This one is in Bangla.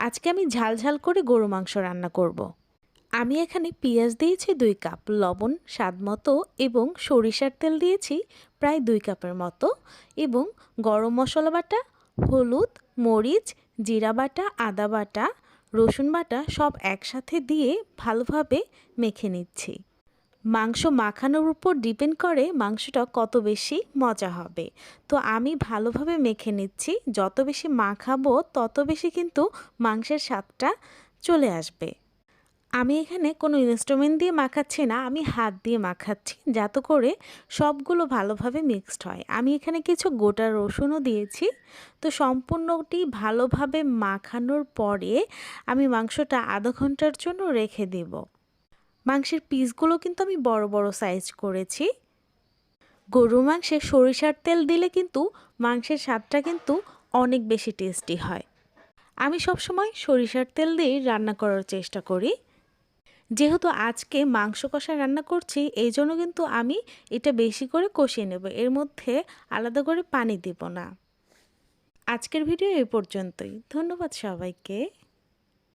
আজকে আমি ঝাল ঝাল করে গরু মাংস রান্না করব। আমি এখানে পেঁয়াজ দিয়েছি 2 কাপ, লবণ স্বাদ মতো এবং সরিষার তেল দিয়েছি প্রায় 2 কাপের মতো এবং গরম মশলা বাটা, হলুদ, মরিচ, জিরা বাটা, আদা বাটা, রসুন বাটা সব একসাথে দিয়ে ভালোভাবে মেখে নিচ্ছি। মাংস মাখানোর উপর ডিপেন্ড করে মাংসটা কত বেশি মজা হবে। তো আমি ভালোভাবে মেখে নিচ্ছি, যত বেশি মাখাবো তত বেশি কিন্তু মাংসের স্বাদটা চলে আসবে। আমি এখানে কোনো ইনস্ট্রুমেন্ট দিয়ে মাখাচ্ছি না, আমি হাত দিয়ে মাখাচ্ছি যাতে করে সবগুলো ভালোভাবে মিক্সড হয়। আমি এখানে কিছু গোটা রসুনও দিয়েছি। তো সম্পূর্ণটি ভালোভাবে মাখানোর পরে আমি মাংসটা আধা ঘন্টার জন্য রেখে দেব। মাংসের পিসগুলো কিন্তু আমি বড় বড় সাইজ করেছি। গরুর মাংসে সরিষার তেল দিলে কিন্তু মাংসের স্বাদটা কিন্তু অনেক বেশি টেস্টি হয়। আমি সবসময় সরিষার তেল দিয়ে রান্না করার চেষ্টা করি। যেহেতু আজকে মাংস কষা রান্না করছি, এই জন্য কিন্তু আমি এটা বেশি করে কষিয়ে নেব, এর মধ্যে আলাদা করে পানি দিব না। আজকের ভিডিও এই পর্যন্তই। ধন্যবাদ সবাইকে।